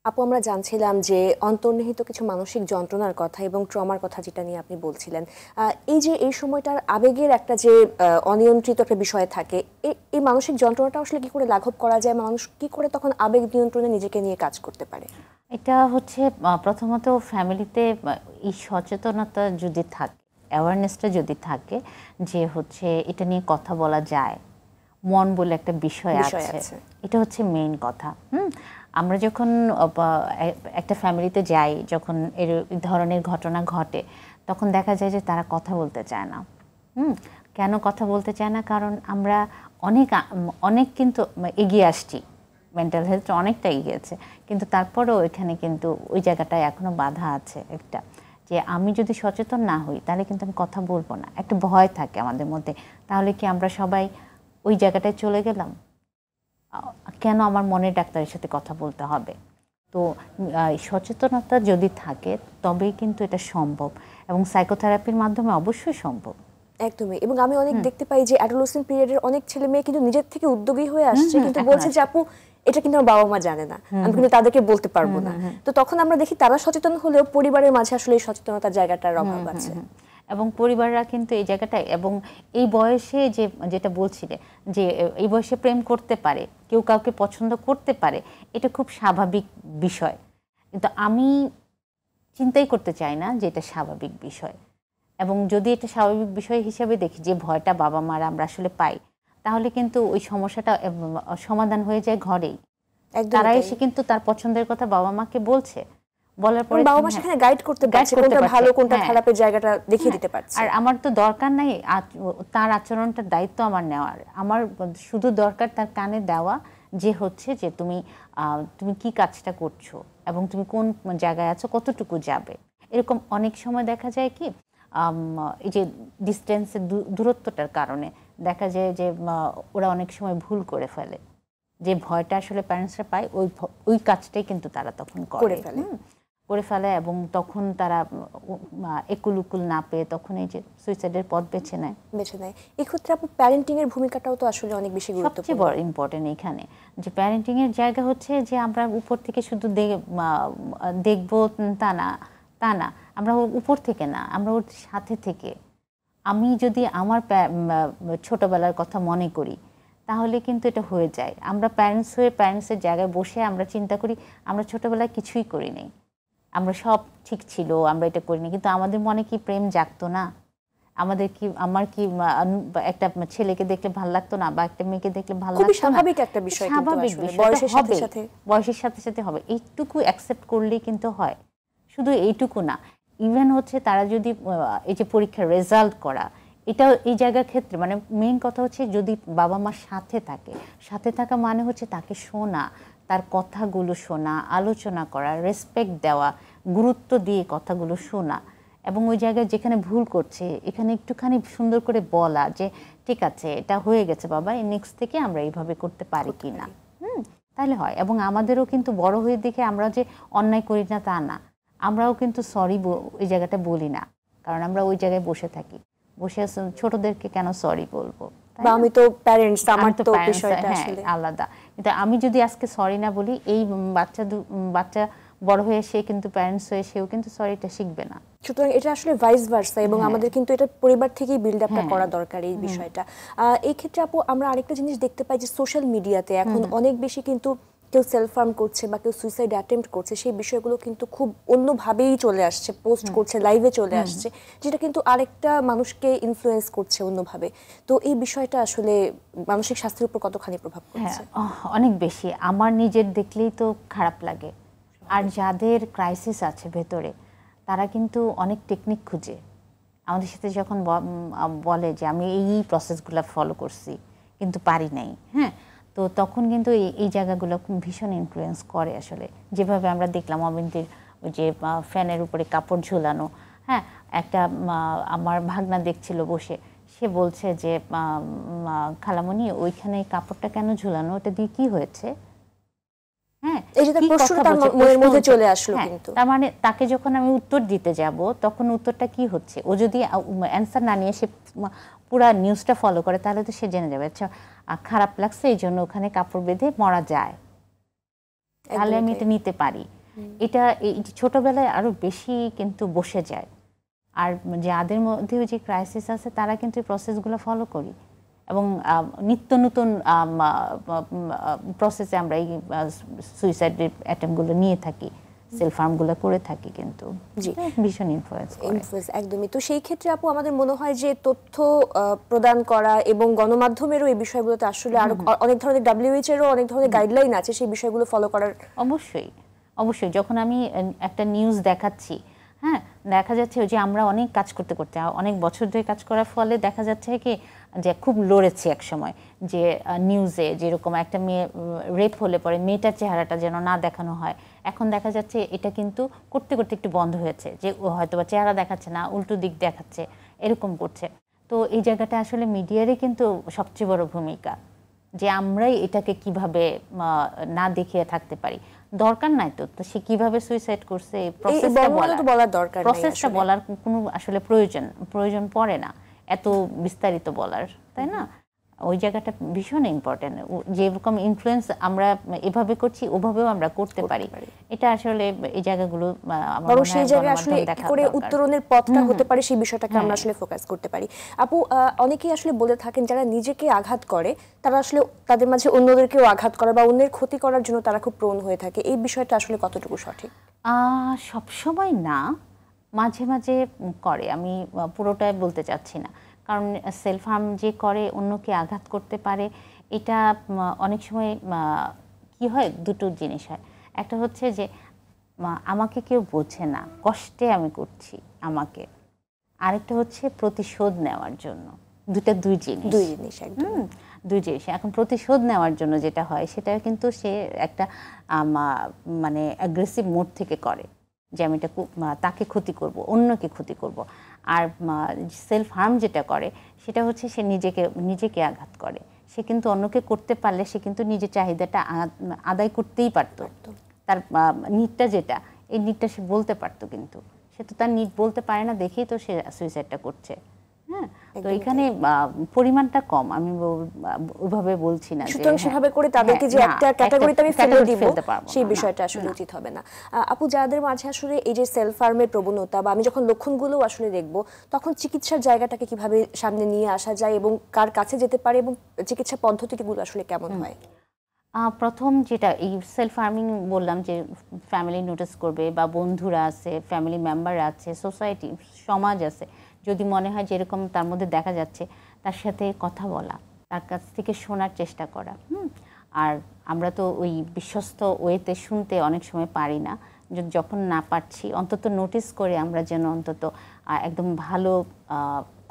আপু, আমরা জানছিলাম যে অন্তর্নিহিত কিছু মানসিক যন্ত্রণার কথা এবং ট্রমার কথা যেটা নিয়ে আপনি বলছিলেন। এই যে এই সময়টার আবেগের একটা যে অনিয়ন্ত্রিত একটা বিষয় থাকে, এই মানসিক যন্ত্রণাটা আসলে কি করে লাঘব করা যায়? মানুষ কি করে তখন আবেগ নিয়ন্ত্রণে নিজেকে নিয়ে কাজ করতে পারে? এটা হচ্ছে প্রথমত ফ্যামিলিতে এই সচেতনতা যদি থাকে, অ্যাওয়ারনেসটা যদি থাকে যে হচ্ছে এটা নিয়ে কথা বলা যায়, মন বলে একটা বিষয় আছে, এটা হচ্ছে মেইন কথা। আমরা যখন একটা ফ্যামিলিতে যাই, যখন এর ধরনের ঘটনা ঘটে, তখন দেখা যায় যে তারা কথা বলতে চায় না। কেন কথা বলতে চায় না? কারণ আমরা অনেক অনেক কিন্তু এগিয়ে আসছি, মেন্টাল হেলথটা অনেকটা এগিয়েছে, কিন্তু তারপরেও এখানে কিন্তু ওই জায়গাটায় এখনও বাধা আছে একটা, যে আমি যদি সচেতন না হই তাহলে কিন্তু আমি কথা বলবো না, একটা ভয় থাকে আমাদের মধ্যে। তাহলে কি আমরা সবাই ওই জায়গাটায় চলে গেলাম? কেন আমার মনের ডাক্তারের সাথে কথা বলতে হবে? তো সচেতনতা যদি থাকে তবেই কিন্তু এটা সম্ভব, এবং সাইকোথেরাপির মাধ্যমে অবশ্যই সম্ভব। একদমই। এবং আমি অনেক দেখতে পাই যে অ্যাডোলেসেন্ট পিরিয়ডের অনেক ছেলে মেয়ে কিন্তু নিজের থেকে উদ্যোগী হয়ে আসছে, কিন্তু বলছে যে আপু এটা কিন্তু আমার বাবা মা জানে না, আমি কিন্তু তাদেরকে বলতে পারবো না। তো তখন আমরা দেখি তারা সচেতন হলেও পরিবারের মাঝে আসলে এই সচেতনতার জায়গাটার অভাব আছে। এবং পরিবাররা কিন্তু এই জায়গাটায়, এবং এই বয়সে যেটা বলছিলে যে এই বয়সে প্রেম করতে পারে, কেউ কাউকে পছন্দ করতে পারে, এটা খুব স্বাভাবিক বিষয়। কিন্তু আমি চিন্তাই করতে চাই না যে এটা স্বাভাবিক বিষয়। এবং যদি এটা স্বাভাবিক বিষয় হিসেবে দেখি, যে ভয়টা বাবা মারা আমরা আসলে পাই, তাহলে কিন্তু ওই সমস্যাটা সমাধান হয়ে যায় ঘরেই। তারা এসে কিন্তু তার পছন্দের কথা বাবা মাকে বলছে, বলার পরে বাবা মা সেখানে গাইড করতে পারছে, কোনটা ভালো কোনটা খারাপের জায়গাটা দেখিয়ে দিতে পারছে। আর আমার তো দরকার নাই তার আচরণটার দায়িত্ব আমার নেওয়ার, আমার শুধু দরকার তার কানে দেওয়া যে হচ্ছে যে তুমি কি কাজটা করছো এবং তুমি কোন জায়গায় আছো, কতটুকু যাবে। এরকম অনেক সময় দেখা যায় কি, এই যে ডিস্টেন্সের দূরত্বটার কারণে দেখা যায় যে ওরা অনেক সময় ভুল করে ফেলে, যে ভয়টা আসলে প্যারেন্টসরা পায়, ওই কাজটাই কিন্তু তারা তখন করে ফেলে এবং তখন তারা একুল উকুল না পেয়ে তখন এই যে সুইসাইডের পথ বেছে নেয়। এক্ষেত্রে আপু প্যারেন্টিং এর ভূমিকাটাও তো আসলে অনেক বেশি গুরুত্বপূর্ণ। সবচেয়ে বড় ইম্পর্টেন্ট এখানে যে প্যারেন্টিং এর জায়গা হচ্ছে যে আমরা উপর থেকে শুধু দেখবো তা না, আমরা উপর থেকে না, আমরা ওর সাথে থেকে। আমি যদি আমার ছোটবেলার কথা মনে করি তাহলে কিন্তু এটা হয়ে যায়। আমরা প্যারেন্টস হয়ে প্যারেন্টসের জায়গায় বসে আমরা চিন্তা করি আমরা ছোটবেলায় কিছুই করি নাই, আমরা সব ঠিক ছিল, আমরা এটা করিনি, কিন্তু আমাদের মনে কি প্রেম জাগতো না? আমার কি একটা ছেলেকে দেখলে ভালো লাগতো না, বা একটা মেয়েকে দেখলে ভালো লাগতো না? স্বাভাবিক একটা বিষয়, স্বাভাবিক বিষয়, বয়সের সাথে সাথে হবে। এইটুকু অ্যাকসেপ্ট করলেই কিন্তু হয়। শুধু এইটুকু না, ইভেন হচ্ছে তারা যদি এই যে পরীক্ষার রেজাল্ট করা, এটা এই জায়গার ক্ষেত্রে মানে মেইন কথা হচ্ছে যদি বাবা মা সাথে থাকা মানে হচ্ছে তাকে শোনা, তার কথাগুলো শোনা, আলোচনা করা, রেসপেক্ট দেওয়া, গুরুত্ব দিয়ে কথাগুলো শোনা, এবং ওই জায়গায় যেখানে ভুল করছে এখানে একটুখানি সুন্দর করে বলা যে ঠিক আছে এটা হয়ে গেছে বাবা, এই নেক্সট থেকে আমরা এইভাবে করতে পারি কি না, তাহলে হয়। এবং আমাদেরও কিন্তু বড় হয়ে দেখে আমরা যে অন্যায় করি না তা না, আমরাও কিন্তু সরি ওই জায়গাটা বলি না, কারণ আমরা ওই জায়গায় বসে থাকি, বসে ছোটদেরকে কেন সরি বলবো? আমি তো প্যারেন্টস, আমার তো বিষয়টা আসলে আলাদা। কিন্তু আমি যদি আজকে সরি না বলি, এই বাচ্চা বড় হয়ে সে কিন্তু প্যারেন্টস হয়ে সেও কিন্তু সরিটা শিখবে না। সুতরাং এটা আসলে ভাইস ভার্সা, এবং আমাদের কিন্তু এটা পরিবার থেকেই বিল্ড আপটা করা দরকার এই বিষয়টা। এই ক্ষেত্রে আপু আমরা আরেকটা জিনিস দেখতে পাই যে সোশ্যাল মিডিয়াতে এখন অনেক বেশি কিন্তু কেউ সেলফ হার্ম করছে বা কেউ সুইসাইড অ্যাটেম্প্ট করছে, সেই বিষয়গুলো কিন্তু খুব অন্যভাবেই চলে আসছে, পোস্ট করছে, লাইভে চলে আসছে, যেটা কিন্তু আরেকটা মানুষকে ইনফ্লুয়েন্স করছে অন্যভাবে। তো এই বিষয়টা আসলে মানসিক স্বাস্থ্যের উপর কতখানি প্রভাব পড়ছে? অনেক বেশি। আমার নিজের দেখলেই তো খারাপ লাগে। আর যাদের ক্রাইসিস আছে ভেতরে, তারা কিন্তু অনেক টেকনিক খুঁজে আমাদের সাথে যখন বলে যে আমি এই প্রসেসগুলো ফলো করছি কিন্তু পারি নাই, তো তখন কিন্তু এই জায়গাগুলো ভীষণ ইনফ্লুয়েন্স করে আসলে। যেভাবে আমরা দেখলাম অবিন্তির ওই যে ফ্যানের উপরে কাপড় ঝুলানো, একটা আমার ভাগনা দেখছিল বসে, সে বলছে যে খালামণি ওইখানে কাপড়টা কেন ঝুলানো, ওটা দিয়ে কি হয়েছে? তার মানে তাকে যখন আমি উত্তর দিতে যাব তখন উত্তরটা কি হচ্ছে, ও যদি অ্যান্সার না নিয়ে সে পুরা নিউজটা ফলো করে তাহলে তো সে জেনে যাবে আচ্ছা খারাপ লাগছে এই জন্য ওখানে কাপড় বেঁধে মরা যায়। তাহলে আমি এটা নিতে পারি। এটা এই ছোটবেলায় আরো বেশি কিন্তু বসে যায়। আর যাদের মধ্যে যে ক্রাইসিস আছে তারা কিন্তু এই প্রসেসগুলো ফলো করি এবং নিত্য নতুন প্রসেসে আমরা এই সুইসাইড অ্যাটেম্পটগুলো নিয়ে থাকি, সেলফ হার্মগুলো করে থাকি, কিন্তু ভীষণ ইনফ্লুয়েন্স একদমই। তো সেই ক্ষেত্রে আপু আমাদের মনে হয় যে তথ্য প্রদান করা এবং গণমাধ্যমেরও এই বিষয়গুলোতে আসলে আরো অনেক ধরনের WHO এরও অনেক ধরনের গাইডলাইন আছে, সেই বিষয়গুলো ফলো করার। অবশ্যই যখন আমি একটা নিউজ দেখাচ্ছি, হ্যাঁ, দেখা যাচ্ছে যে আমরা অনেক কাজ করতে করতে অনেক বছর ধরে কাজ করার ফলে দেখা যাচ্ছে কি যে খুব লড়েছি এক সময় যে নিউজে যেরকম একটা মেয়ে রেপ হলে পরে মেয়েটার চেহারাটা যেন না দেখানো হয়। এখন দেখা যাচ্ছে এটা কিন্তু করতে করতে একটু বন্ধ হয়েছে, যে হয়তো বা চেহারা দেখাচ্ছে না, উল্টো দিক দেখাচ্ছে, এরকম করছে। তো এই জায়গাটা আসলে মিডিয়ারই কিন্তু সবচেয়ে বড় ভূমিকা, যে আমরাই এটাকে কিভাবে না দেখিয়ে থাকতে পারি। দরকার নাই তো সে কিভাবে সুইসাইড করছে প্রসেসটা বলার কোনো আসলে প্রয়োজন পড়ে না এত বিস্তারিত বলার, তাই না? ওই জায়গাটা ভীষণ ইম্পর্টেন্ট। যেরকম ইনফ্লুয়েন্স আমরা এভাবে করছি ওভাবেও আমরা করতে পারি। এটা আসলে এই জায়গাগুলো বরং সেই জায়গায় আসলে কি করে উত্তরণের পথটা হতে পারে সেই বিষয়টাকে আমরা আসলে ফোকাস করতে পারি। আপু, অনেকেই আসলে বলে থাকেন যারা নিজেকে আঘাত করে তারা আসলে তাদের মাঝে অন্যদেরকেও আঘাত করে বা অন্যের ক্ষতি করার জন্য তারা খুব প্রবণ হয়ে থাকে। এই বিষয়টা আসলে কতটুকু সঠিক? সব সময় না, মাঝে মাঝে করে। আমি পুরোটাই বলতে চাচ্ছি না, কারণ সেলফ হার্ম যে করে অন্যকে আঘাত করতে পারে, এটা অনেক সময় কি হয়, দুটো জিনিস হয়। একটা হচ্ছে যে আমাকে কেউ বোঝে না, কষ্টে আমি করছি আমাকে। আরেকটা হচ্ছে প্রতিশোধ নেওয়ার জন্য। দুই জিনিস। এখন প্রতিশোধ নেওয়ার জন্য যেটা হয় সেটা কিন্তু সে একটা মানে অ্যাগ্রেসিভ মোড থেকে করে, যে আমি এটা তাকে ক্ষতি করব, অন্যকে ক্ষতি করব। আর সেলফ হার্ম যেটা করে সেটা হচ্ছে সে নিজেকে আঘাত করে। সে কিন্তু অন্যকে করতে পারলে সে কিন্তু নিজের চাহিদাটা আদায় করতেই পারত। তার নিডটা যেটা, এই নিডটা সে বলতে পারতো, কিন্তু সে তো তার নিড বলতে পারে না দেখেই তো সে সুইসাইডটা করছে। হ্যাঁ, তো এখানে পরিমাণটা কম, আমি ওইভাবে বলছি না সুতরাং সেভাবে করে তাদেরকে যে একটা ক্যাটাগরিতে আমি ফেলে দিব সেই বিষয়টা আসলে উচিত হবে না। আপু, যাদের মাঝে আসলে এই যে সেলফ হার্মের প্রবণতা বা আমি যখন লক্ষণগুলো আসলে দেখব তখন চিকিৎসার জায়গাটাকে কিভাবে সামনে নিয়ে আসা যায় এবং কার কাছে যেতে পারে এবং চিকিৎসা পদ্ধতিগুলো আসলে কেমন হয়? প্রথম যেটা এই সেলফ হার্মিং বললাম, যে ফ্যামিলি নোটিস করবে বা বন্ধুরা আছে, ফ্যামিলি মেম্বার আছে, সোসাইটি, সমাজ আছে, যদি মনে হয় যে এরকম তার মধ্যে দেখা যাচ্ছে, তার সাথে কথা বলা, তার কাছ থেকে শোনার চেষ্টা করা। আর আমরা তো ওই বিশ্বস্ত ওয়েতে শুনতে অনেক সময় পারি না, যখন না পারছি অন্তত নোটিস করে আমরা যেন অন্তত একদম ভালো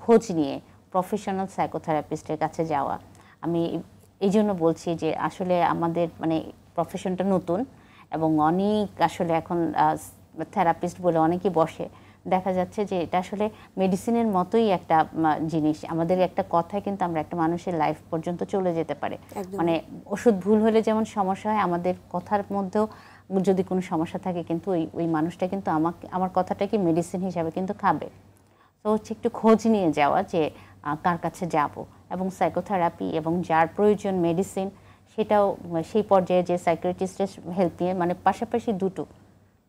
খোঁজ নিয়ে প্রফেশনাল সাইকোথেরাপিস্টের কাছে যাওয়া। আমি এই জন্য বলছি যে আসলে আমাদের মানে প্রফেশনটা নতুন এবং অনেক আসলে এখন থেরাপিস্ট বলে অনেকেই বসে, দেখা যাচ্ছে যে এটা আসলে মেডিসিনের মতোই একটা জিনিস। আমাদের একটা কথায় কিন্তু আমরা একটা মানুষের লাইফ পর্যন্ত চলে যেতে পারে। মানে ওষুধ ভুল হলে যেমন সমস্যা হয়, আমাদের কথার মধ্যেও যদি কোনো সমস্যা থাকে কিন্তু ওই মানুষটা কিন্তু আমার কথাটাকে মেডিসিন হিসাবে কিন্তু খাবে। তো হচ্ছে একটু খোঁজ নিয়ে যাওয়া যে কার কাছে যাব, এবং সাইকোথেরাপি এবং যার প্রয়োজন মেডিসিন সেটাও সেই পর্যায়ে যে সাইকিয়াট্রিস্টের হেল্প নিয়ে, মানে পাশাপাশি দুটো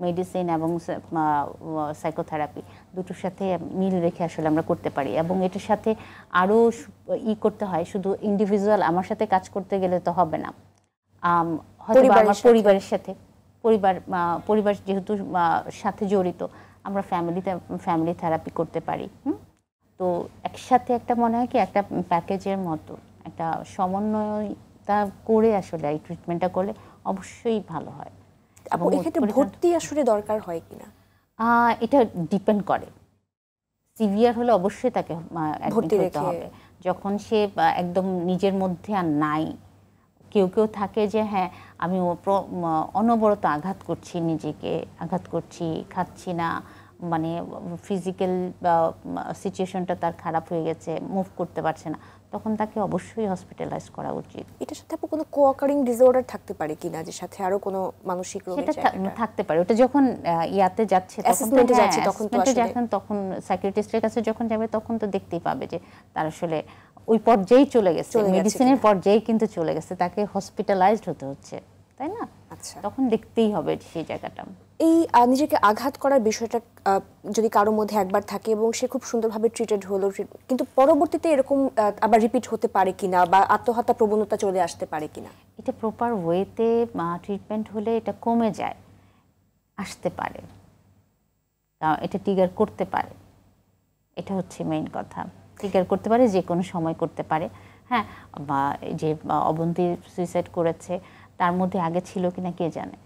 মেডিসিন এবং সাইকোথেরাপি দুটোর সাথে মিল রেখে আসলে আমরা করতে পারি। এবং এটার সাথে আরও করতে হয়, শুধু ইন্ডিভিজুয়াল আমার সাথে কাজ করতে গেলে তো হবে না, হয়তো আমার পরিবারের সাথে, পরিবার যেহেতু সাথে জড়িত, আমরা ফ্যামিলি থেরাপি করতে পারি। তো একসাথে একটা মনে হয় কি একটা প্যাকেজের মতো একটা সমন্বয়তা করে আসলে এই ট্রিটমেন্টটা করলে অবশ্যই ভালো হয়। আপু, এক্ষেত্রে ভর্তি আসলে দরকার হয় কিনা? এটা ডিপেন্ড করে। সিভিয়ার হলে অবশ্যই তাকে ভর্তি করতে হবে। যখন সে একদম নিজের মধ্যে আর নাই, কেউ থাকে যে হ্যাঁ আমি অনবরত আঘাত করছি, নিজেকে আঘাত করছি, খাচ্ছি না, মানে ফিজিক্যাল সিচুয়েশনটা তার খারাপ হয়ে গেছে, মুভ করতে পারছে না, তখন তাকে অবশ্যই হসপিটালাইজ করা উচিত। এটার সাথে আপু কোনো কোঅকারিং ডিসঅর্ডার থাকতে পারে কিনা, যে সাথে আরো কোনো মানসিক রোগ থাকতে পারে? ওটা যখন ইয়াতে যাচ্ছে তখন সাইকিয়াট্রিস্টের কাছে যখন যাবে তখন তো দেখতেই পাবে যে তার আসলে ওই পর্যায়ে চলে গেছে, মেডিসিনের পর্যায়ে কিন্তু চলে গেছে, তাকে হসপিটালাইজড হতে হচ্ছে, তাই না? আচ্ছা, তখন দেখতেই হবে সেই জায়গাটা। এই নিজেকে আঘাত করার বিষয়টা যদি কারোর মধ্যে একবার থাকে এবং সে খুব সুন্দরভাবে ট্রিটেড হলো, কিন্তু পরবর্তীতে এরকম আবার রিপিট হতে পারে কিনা বা আত্মহত্যা প্রবণতা চলে আসতে পারে কিনা? এটা প্রপার ওয়েতে ট্রিটমেন্ট হলে এটা কমে যায়, আসতে পারে, এটা ট্রিগার করতে পারে। এটা হচ্ছে মেইন কথা, ট্রিগার করতে পারে, যে কোনো সময় করতে পারে। হ্যাঁ, বা যে অবন্তী সুইসাইড করেছে তার মধ্যে আগে ছিল কিনা কে জানে।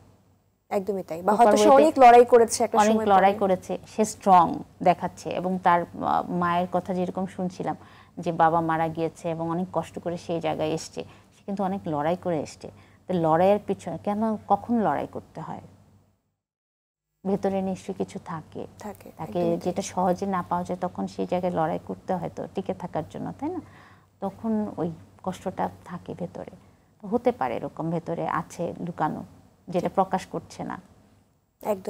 একদমই তাই, বা হয়তো সে অনেক লড়াই করেছে, একটা অনেক সময় লড়াই করেছে, সে স্ট্রং দেখাচ্ছে। এবং তার মায়ের কথা যেরকম শুনছিলাম যে বাবা মারা গিয়েছে এবং অনেক কষ্ট করে সেই জায়গায় এসছে, সে কিন্তু অনেক লড়াই করে এসছে। তো লড়াইয়ের পিছনে কেন, কখন লড়াই করতে হয়? ভেতরে নিশ্চয়ই কিছু থাকে, তাকে যেটা সহজে না পাওয়া যায়, তখন সেই জায়গায় লড়াই করতে হয় তো টিকে থাকার জন্য, তাই না? তখন ওই কষ্টটা থাকে ভেতরে। তো হতে পারে এরকম ভেতরে আছে লুকানো, যেটা প্রকাশ করছে না।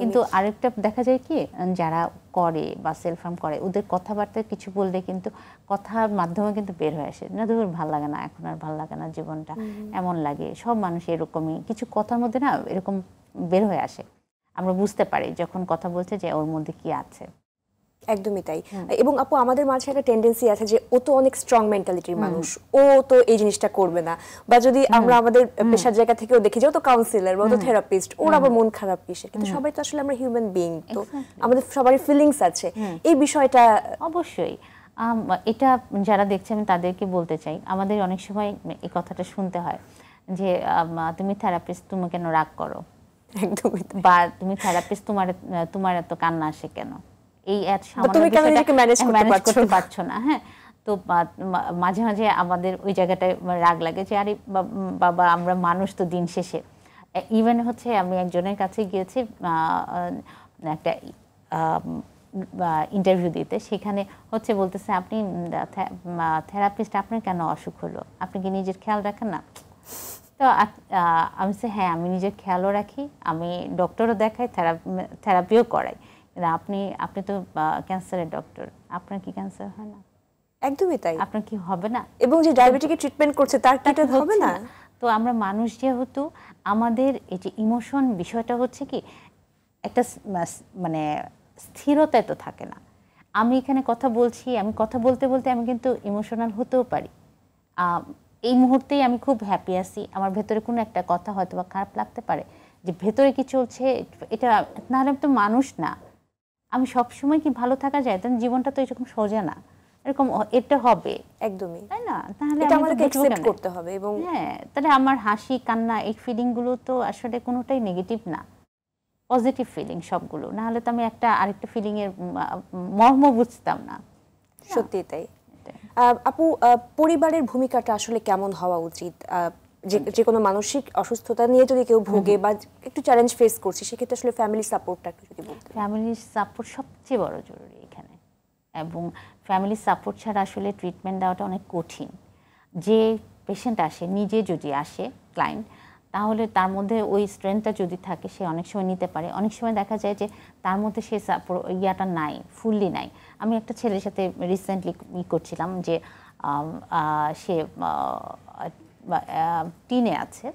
কিন্তু আরেকটা দেখা যায় কি, যারা করে বা সেলফ হার্ম করে, ওদের কথাবার্তায় কিছু বললে কিন্তু কথার মাধ্যমে কিন্তু বের হয়ে আসে, না ধর ভাল লাগে না, এখন আর ভাল লাগে না জীবনটা, এমন লাগে। সব মানুষ এরকমই, কিছু কথার মধ্যে না এরকম বের হয়ে আসে, আমরা বুঝতে পারি যখন কথা বলছে যে ওর মধ্যে কি আছে। একদমই তাই। এবং আপু, আমাদের মাঝে একটা টেন্ডেন্সি আছে যে ও তো অনেক স্ট্রং মেন্টালিটির মানুষ, ও তো এই জিনিসটা করবে না। বা যদি আমরা আমাদের পেশার জায়গা থেকেও দেখি যে ও তো কাউন্সিলর বা ও তো থেরাপিস্ট, ওর আবার মন খারাপ কিসের? কিন্তু সবাই তো আসলে আমরা হিউম্যান বিইং, তো আমাদের সবারই ফিলিংস আছে। এই বিষয়টা অবশ্যই এটা যারা দেখছে আমি তাদেরকে বলতে চাই, আমাদের অনেক সময় এই কথাটা শুনতে হয় যে তুমি থেরাপিস্ট, তুমি কেন রাগ করো? একদমই, বা তুমি থেরাপিস্ট, তোমার এত কান্না আসে কেন? এই তুমি কেন নিজেকে ম্যানেজ করতে পারছো না? হ্যাঁ, তো মাঝে মাঝে আমাদের ওই জায়গাটায় রাগ লাগে যে আরে বাবা, আমরা মানুষ তো দিন শেষে। ইভেন হচ্ছে আমি একজনের কাছে গিয়েছি একটা ইন্টারভিউ দিতে, সেখানে হচ্ছে বলতেছে আপনি থেরাপিস্ট, আপনার কেন অসুখ হলো? আপনি কি নিজের খেয়াল রাখেন না? তো আমি হ্যাঁ, আমি নিজের খেয়ালও রাখি, আমি ডক্টরও দেখাই, থেরাপিও করাই, কিন্তু আপনি তো ক্যান্সারের ডক্টর, আপনার কি ক্যান্সার হয় না? একদমই তাই। আপনার কি হবে না? এবং যে ডায়াবেটিকের ট্রিটমেন্ট করছে তার কি হবে না? তো আমরা মানুষ যেহেতু, আমাদের এই যে ইমোশন বিষয়টা হচ্ছে কি, একটা মানে স্থিরতায় তো থাকে না। আমি এখানে কথা বলছি, আমি কথা বলতে বলতে আমি কিন্তু ইমোশনাল হতেও পারি। এই মুহূর্তেই আমি খুব হ্যাপি আছি, আমার ভেতরে কোনো একটা কথা হয়তো বা খারাপ লাগতে পারে, যে ভেতরে কি চলছে এটা না হলে তো মানুষ না। আমি সবসময় কি ভালো থাকা যায়? তাহলে জীবনটা তো এরকম সোজা না, এরকম এটা হবে একদমই, তাই না? তাহলে এটা আমাদেরকে অ্যাকসেপ্ট করতে হবে। এবং হ্যাঁ, তাহলে আমার হাসি কান্না এই ফিলিংগুলো তো আসলে কোনোটাই নেগেটিভ না, পজিটিভ ফিলিং সবগুলো, না হলে তো আমি আরেকটা ফিলিং এর মর্ম বুঝতাম না। সত্যি তাই। আপু, পরিবারের ভূমিকাটা আসলে কেমন হওয়া উচিত? যে কোনো মানসিক অসুস্থতা নিয়ে যদি কেউ ভোগে বা একটু চ্যালেঞ্জ ফেস করছে, সেক্ষেত্রে আসলে ফ্যামিলি সাপোর্টটা একটু যদি বলতেন। ফ্যামিলি সাপোর্ট সবচেয়ে বড় জরুরি এখানে, এবং ফ্যামিলি সাপোর্ট ছাড়া আসলে ট্রিটমেন্ট দেওয়াটা অনেক কঠিন। যে পেশেন্ট আসে, নিজে যদি আসে ক্লায়েন্ট, তাহলে তার মধ্যে ওই স্ট্রেংথটা যদি থাকে, সে অনেক সময় নিতে পারে। অনেক সময় দেখা যায় যে তার মধ্যে সে ইয়াটা নাই, ফুললি নাই। আমি একটা ছেলের সাথে রিসেন্টলি করছিলাম যে সে টিনে আছে,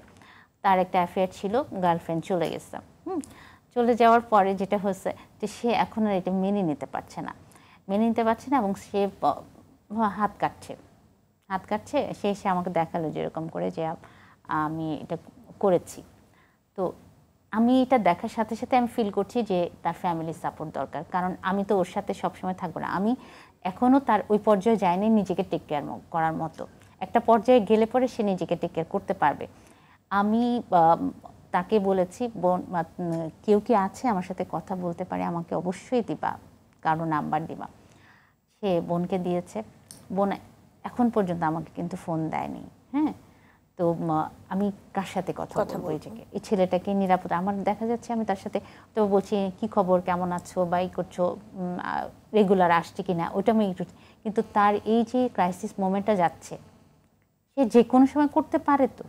তার একটা অ্যাফেয়ার ছিল, গার্লফ্রেন্ড চলে গেছে। চলে যাওয়ার পরে যেটা হচ্ছে যে সে এখন আর এটা মেনে নিতে পারছে না, এবং সে হাত কাটছে। সে এসে আমাকে দেখালো যেরকম করে যে আমি এটা করেছি। তো আমি এটা দেখার সাথে সাথে আমি ফিল করছি যে তার ফ্যামিলি সাপোর্ট দরকার, কারণ আমি তো ওর সাথে সবসময় থাকবো না। আমি এখনও তার ওই পর্যায়ে যাইনি নিজেকে টেক কেয়ার করার মতো। একটা পর্যায়ে গেলে পরে সে নিজেকে টেক কেয়ার করতে পারবে। আমি তাকে বলেছি, বোন কেউ কি আছে আমার সাথে কথা বলতে পারে, আমাকে অবশ্যই দিবা, কারো নাম্বার দিবা। সে বোনকে দিয়েছে, বোন এখন পর্যন্ত আমাকে কিন্তু ফোন দেয়নি। হ্যাঁ, তো আমি কার সাথে কথা বলবো? এই ছেলেটাকে নিরাপদ, আমার দেখা যাচ্ছে আমি তার সাথে তো বলছি কি খবর, কেমন আছো, বা এই করছো, রেগুলার আসছে কিনা, ওইটা আমি একটু, কিন্তু তার এই যে ক্রাইসিস মোমেন্টটা যাচ্ছে, সে যে কোনো সময় করতে পারে তো।